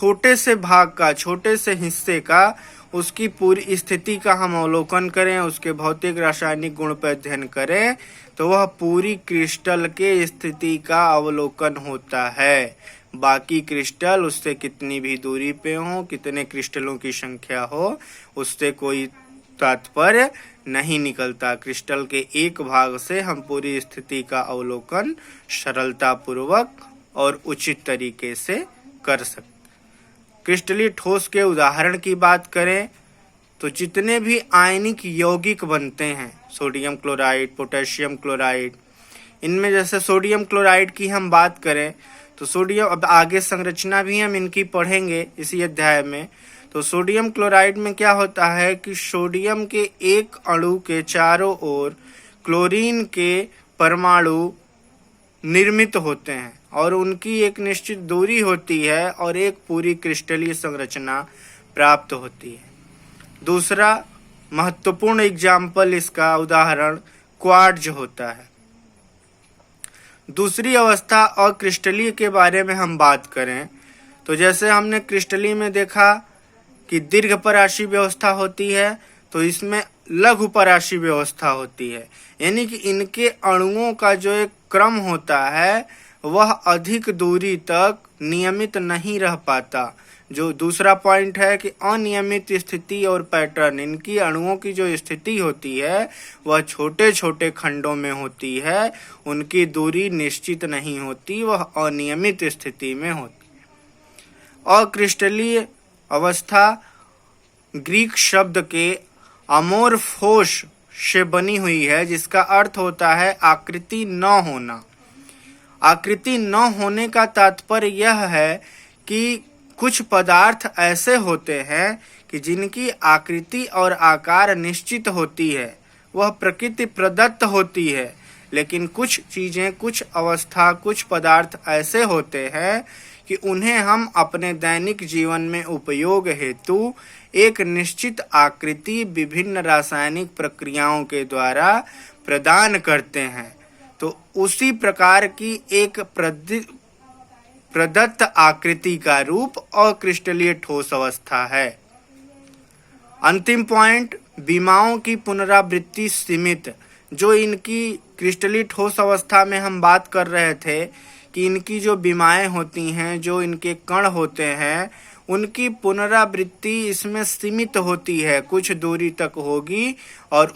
छोटे से भाग का, छोटे से हिस्से का, उसकी पूरी स्थिति का हम अवलोकन करें, उसके भौतिक रासायनिक गुण पर अध्ययन करें, तो वह पूरी क्रिस्टल के स्थिति का अवलोकन होता है। बाकी क्रिस्टल उससे कितनी भी दूरी पे हो, कितने क्रिस्टलों की संख्या हो, उससे कोई तात्पर्य नहीं निकलता। क्रिस्टल के एक भाग से हम पूरी स्थिति का अवलोकन सरलता पूर्वक और उचित तरीके से कर सकते। क्रिस्टलीय ठोस के उदाहरण की बात करें तो जितने भी आयनिक यौगिक बनते हैं, सोडियम क्लोराइड, पोटेशियम क्लोराइड, इनमें जैसे सोडियम क्लोराइड की हम बात करें तो सोडियम, अब आगे संरचना भी हम इनकी पढ़ेंगे इसी अध्याय में। तो सोडियम क्लोराइड में क्या होता है कि सोडियम के एक अणु के चारों ओर क्लोरीन के परमाणु निर्मित होते हैं और उनकी एक निश्चित दूरी होती है और एक पूरी क्रिस्टलीय संरचना प्राप्त होती है। दूसरा महत्वपूर्ण एग्जाम्पल, इसका उदाहरण क्वार्ट्ज होता है। दूसरी अवस्था अक्रिस्टलीय के बारे में हम बात करें तो जैसे हमने क्रिस्टलीय में देखा कि दीर्घ पराशी व्यवस्था होती है, तो इसमें लघु पराशी व्यवस्था होती है, यानी कि इनके अणुओं का जो एक क्रम होता है वह अधिक दूरी तक नियमित नहीं रह पाता। जो दूसरा पॉइंट है कि अनियमित स्थिति और पैटर्न, इनकी अणुओं की जो स्थिति होती है वह छोटे छोटे खंडों में होती है, उनकी दूरी निश्चित नहीं होती, वह अनियमित स्थिति में होती है। अक्रिस्टलीय अवस्था ग्रीक शब्द के अमोर्फोस से बनी हुई है, जिसका अर्थ होता है आकृति न होना। आकृति न होने का तात्पर्य यह है कि कुछ पदार्थ ऐसे होते हैं कि जिनकी आकृति और आकार निश्चित होती है, वह प्रकृति प्रदत्त होती है, लेकिन कुछ चीजें, कुछ अवस्था, कुछ पदार्थ ऐसे होते हैं कि उन्हें हम अपने दैनिक जीवन में उपयोग हेतु एक निश्चित आकृति विभिन्न रासायनिक प्रक्रियाओं के द्वारा प्रदान करते हैं। तो उसी प्रकार की एक प्रदत्त आकृति का रूप अक्रिस्टलीय ठोस अवस्था है। अंतिम पॉइंट, विमाओं की पुनरावृत्ति सीमित। जो इनकी क्रिस्टलीय ठोस अवस्था में हम बात कर रहे थे कि इनकी जो विमाएं होती हैं, जो इनके कण होते हैं, उनकी पुनरावृत्ति इसमें सीमित होती है, कुछ दूरी तक होगी और